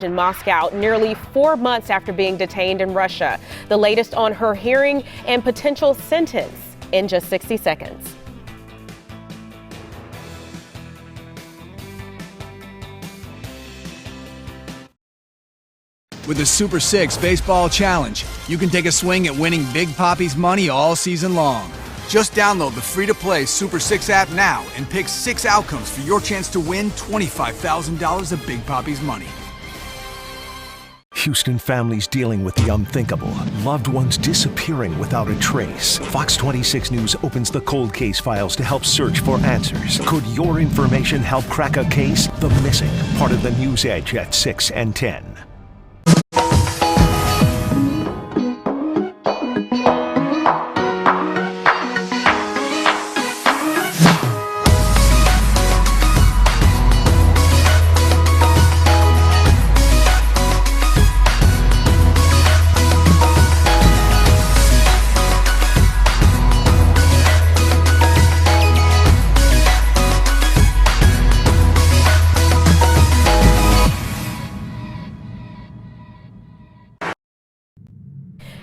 in Moscow nearly 4 months after being detained in Russia. The latest on her hearing and potential sentence in just 60 seconds. With the Super 6 Baseball Challenge, you can take a swing at winning Big Papi's money all season long. Just download the free-to-play Super 6 app now and pick 6 outcomes for your chance to win $25,000 of Big Papi's money. Houston families dealing with the unthinkable. Loved ones disappearing without a trace. Fox 26 News opens the cold case files to help search for answers. Could your information help crack a case? The Missing, part of the News Edge at 6 and 10.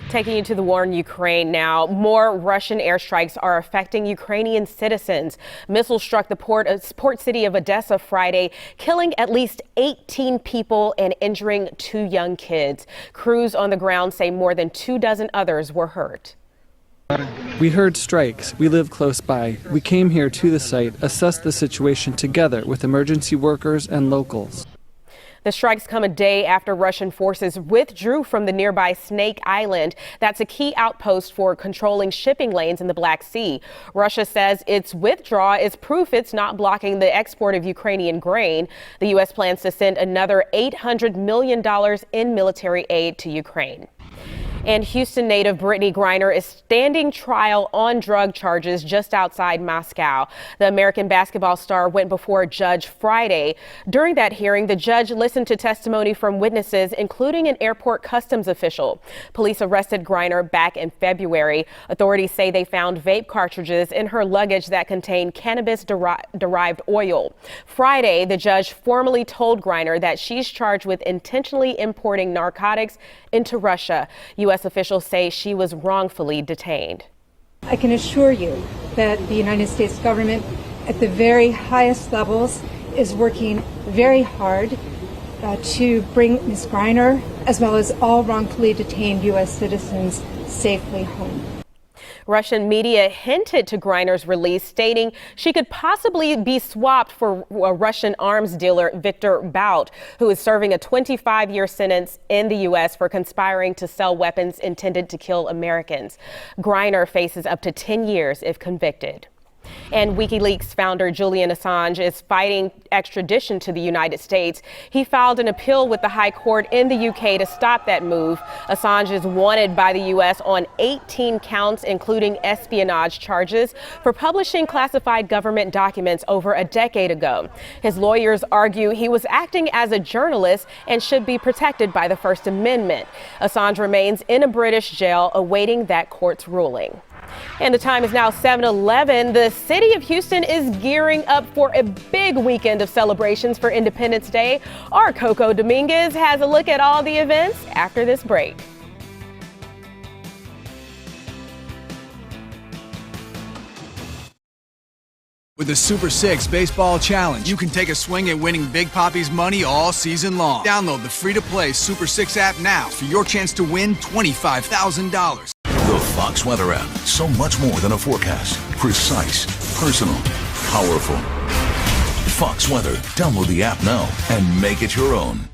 Taking you to the war in Ukraine now. More Russian airstrikes are affecting Ukrainian citizens. Missiles struck the port city of Odessa Friday, killing at least 18 people and injuring 2 young kids. Crews on the ground say more than 24 others were hurt. We heard strikes. We live close by. We came here to the site, assessed the situation together with emergency workers and locals. The strikes come a day after Russian forces withdrew from the nearby Snake Island. That's a key outpost for controlling shipping lanes in the Black Sea. Russia says its withdrawal is proof it's not blocking the export of Ukrainian grain. The U.S. plans to send another $800 million in military aid to Ukraine. And Houston native Brittany Griner is standing trial on drug charges just outside Moscow. The American basketball star went before a judge Friday. During that hearing, the judge listened to testimony from witnesses, including an airport customs official. Police arrested Griner back in February. Authorities say they found vape cartridges in her luggage that contained cannabis-derived oil. Friday, the judge formally told Griner that she's charged with intentionally importing narcotics into Russia. U.S. officials say she was wrongfully detained. I can assure you that the United States government at the very highest levels is working very hard to bring Ms. Griner, as well as all wrongfully detained U.S. citizens, safely home. Russian media hinted to Griner's release, stating she could possibly be swapped for a Russian arms dealer, Viktor Bout, who is serving a 25-year sentence in the U.S. for conspiring to sell weapons intended to kill Americans. Griner faces up to 10 years if convicted. And WikiLeaks founder Julian Assange is fighting extradition to the United States. He filed an appeal with the High Court in the UK to stop that move. Assange is wanted by the U.S. on 18 counts, including espionage charges, for publishing classified government documents over a decade ago. His lawyers argue he was acting as a journalist and should be protected by the First Amendment. Assange remains in a British jail awaiting that court's ruling. And the time is now 7:11. The city of Houston is gearing up for a big weekend of celebrations for Independence Day. Our Coco Dominguez has a look at all the events after this break. With the Super 6 Baseball Challenge, you can take a swing at winning Big Papi's money all season long. Download the free-to-play Super 6 app now for your chance to win $25,000. The Fox Weather app. So much more than a forecast. Precise, personal, powerful. Fox Weather. Download the app now and make it your own.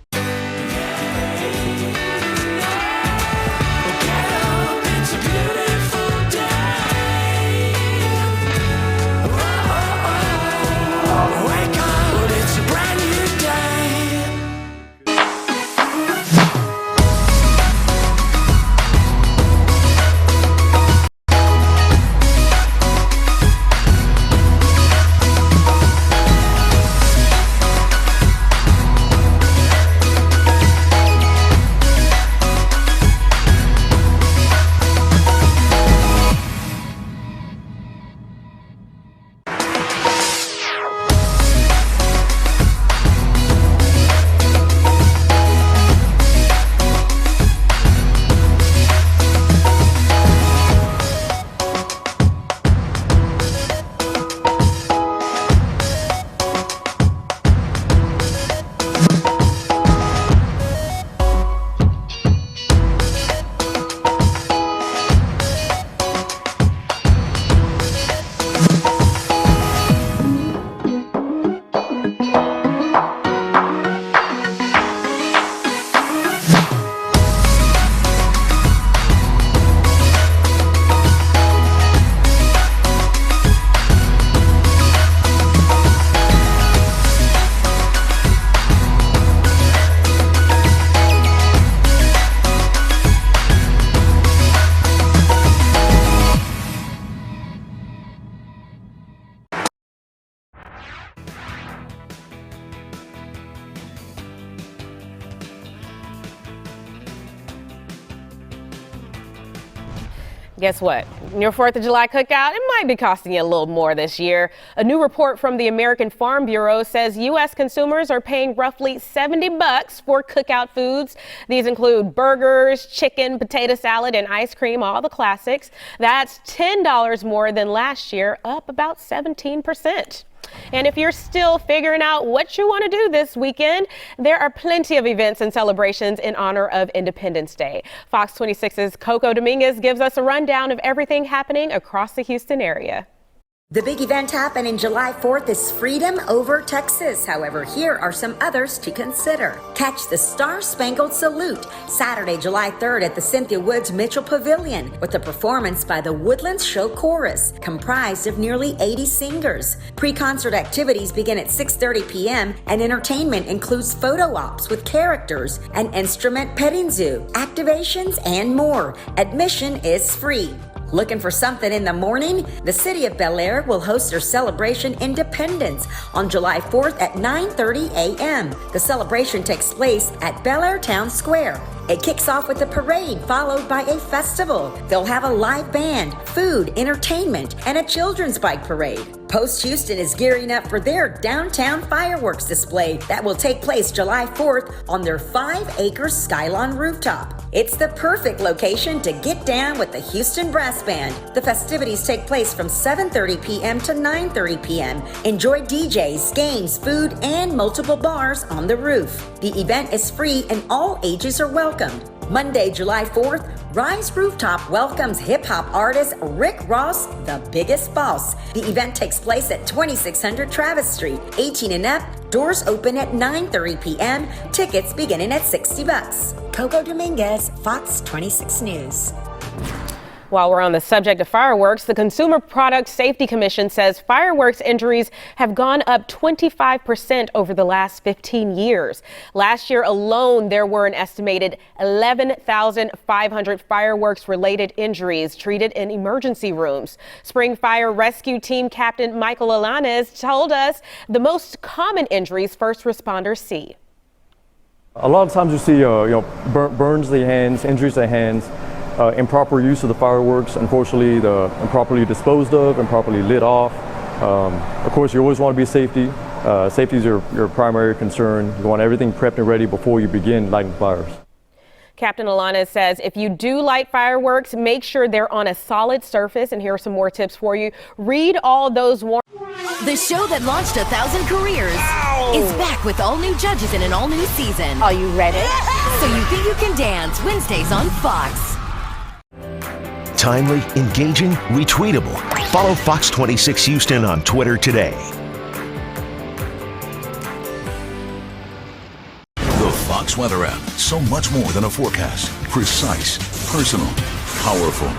Guess what? Your 4th of July cookout, it might be costing you a little more this year. A new report from the American Farm Bureau says U.S. consumers are paying roughly $70 for cookout foods. These include burgers, chicken, potato salad, and ice cream, all the classics. That's $10 more than last year, up about 17%. And if you're still figuring out what you want to do this weekend, there are plenty of events and celebrations in honor of Independence Day. Fox 26's Coco Dominguez gives us a rundown of everything happening across the Houston area. The big event happening July 4th is Freedom Over Texas. However, here are some others to consider. Catch the Star-Spangled Salute Saturday, July 3rd at the Cynthia Woods Mitchell Pavilion with a performance by the Woodlands Show Chorus, comprised of nearly 80 singers. Pre-concert activities begin at 6:30 p.m. and entertainment includes photo ops with characters, an instrument petting zoo, activations, and more. Admission is free. Looking for something in the morning? The City of Bel Air will host their celebration Independence on July 4th at 9:30 a.m. The celebration takes place at Bel Air Town Square. It kicks off with a parade followed by a festival. They'll have a live band, food, entertainment, and a children's bike parade. Post Houston is gearing up for their downtown fireworks display that will take place July 4th on their 5-acre Skylon rooftop. It's the perfect location to get down with the Houston Brass Band. The festivities take place from 7:30 p.m. to 9:30 p.m. Enjoy DJs, games, food, and multiple bars on the roof. The event is free and all ages are welcomed. Monday, July 4th, Rise Rooftop welcomes hip-hop artist Rick Ross, the biggest boss. The event takes place at 2600 Travis Street. 18 and up, doors open at 9:30 p.m. Tickets beginning at $60. Coco Dominguez, Fox 26 News. While we're on the subject of fireworks, the Consumer Product Safety Commission says fireworks injuries have gone up 25% over the last 15 years. Last year alone, there were an estimated 11,500 fireworks-related injuries treated in emergency rooms. Spring Fire Rescue Team Captain Michael Alanes told us the most common injuries first responders see. A lot of times you see burns to the hands, injuries to the hands. Improper use of the fireworks, unfortunately, improperly disposed of, improperly lit off. Of course, you always want to be safety. Safety is your primary concern. You want everything prepped and ready before you begin lighting fires. Captain Alana says if you do light fireworks, make sure they're on a solid surface. And here are some more tips for you. Read all those warnings. The show that launched 1,000 careers is back with all new judges in an all new season. Are you ready? So You Think You Can Dance, Wednesdays on Fox. Timely, engaging, retweetable. Follow Fox 26 Houston on Twitter today. The Fox Weather app. So much more than a forecast. Precise, personal, powerful.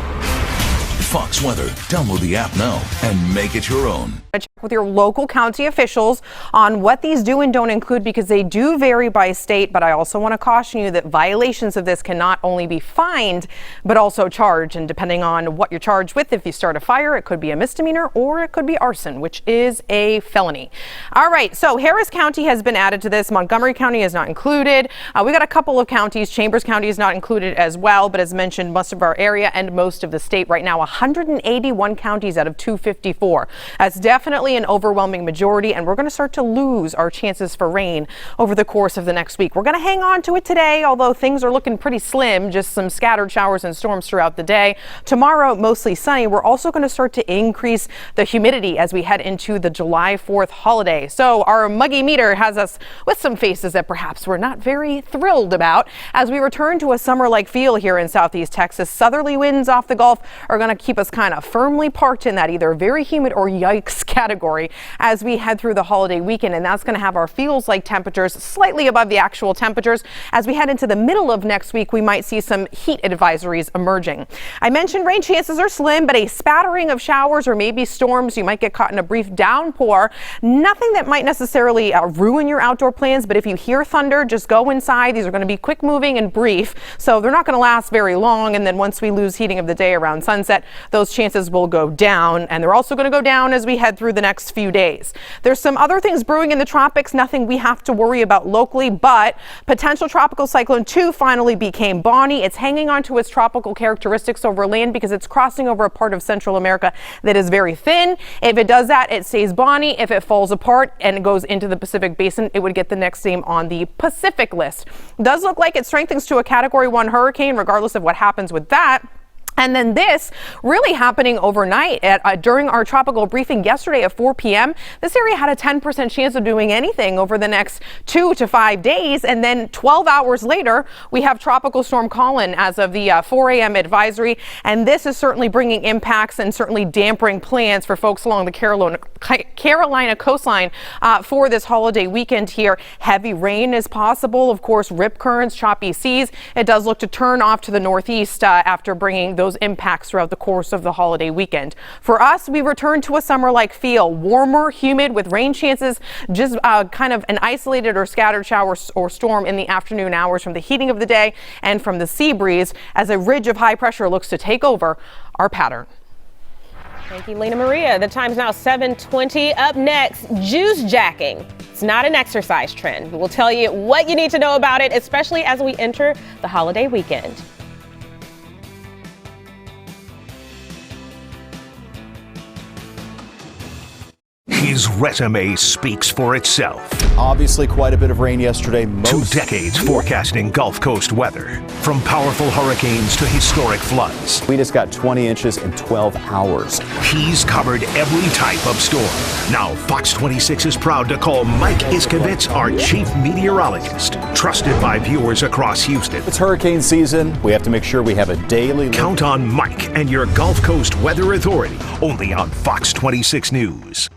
Fox Weather. Download the app now and make it your own. Check with your local county officials on what these do and don't include, because they do vary by state. But I also want to caution you that violations of this can not only be fined, but also charged. And depending on what you're charged with, if you start a fire, it could be a misdemeanor or it could be arson, which is a felony. All right. So Harris County has been added to this. Montgomery County is not included. We got a couple of counties. Chambers County is not included as well. But as mentioned, most of our area and most of the state right now, 181 counties out of 254. That's definitely an overwhelming majority, and we're going to start to lose our chances for rain over the course of the next week. We're going to hang on to it today, although things are looking pretty slim, just some scattered showers and storms throughout the day. Tomorrow, mostly sunny. We're also going to start to increase the humidity as we head into the July 4th holiday. So our muggy meter has us with some faces that perhaps we're not very thrilled about as we return to a summer-like feel here in Southeast Texas. Southerly winds off the Gulf are going to keep us kind of firmly parked in that either very humid or yikes category as we head through the holiday weekend, and that's going to have our feels like temperatures slightly above the actual temperatures. As we head into the middle of next week, we might see some heat advisories emerging. I mentioned rain chances are slim, but a spattering of showers or maybe storms. You might get caught in a brief downpour. Nothing that might necessarily ruin your outdoor plans, but if you hear thunder, just go inside. These are going to be quick moving and brief, so they're not going to last very long. And then once we lose heating of the day around sunset, those chances will go down, and they're also going to go down as we head through the next next few days. There's some other things brewing in the tropics, nothing we have to worry about locally, but potential tropical cyclone 2 finally became Bonnie. It's hanging on to its tropical characteristics over land because it's crossing over a part of Central America that is very thin. If it does that, it stays Bonnie. If it falls apart and it goes into the Pacific Basin, it would get the next name on the Pacific list. Does look like it strengthens to a Category 1 hurricane, regardless of what happens with that. And then this really happening overnight during our tropical briefing yesterday at 4 p.m. This area had a 10% chance of doing anything over the next 2 to 5 days. And then 12 hours later, we have Tropical Storm Colin as of the 4 a.m. advisory. And this is certainly bringing impacts and certainly dampening plans for folks along the Carolina coastline for this holiday weekend here. Heavy rain is possible. Of course, rip currents, choppy seas. It does look to turn off to the northeast after bringing those impacts throughout the course of the holiday weekend. For us, we return to a summer-like feel, warmer, humid with rain chances, just kind of an isolated or scattered shower or storm in the afternoon hours from the heating of the day and from the sea breeze as a ridge of high pressure looks to take over our pattern. Thank you, Lena Maria. The time's now 7:20. Up next, juice jacking. It's not an exercise trend. We'll tell you what you need to know about it, especially as we enter the holiday weekend. His resume speaks for itself. Obviously, quite a bit of rain yesterday. 2 decades forecasting Gulf Coast weather. From powerful hurricanes to historic floods. We just got 20 inches in 12 hours. He's covered every type of storm. Now, Fox 26 is proud to call Mike Iskovitz our chief meteorologist, trusted by viewers across Houston. It's hurricane season. We have to make sure we have a daily... Count on Mike and your Gulf Coast Weather Authority, only on Fox 26 News.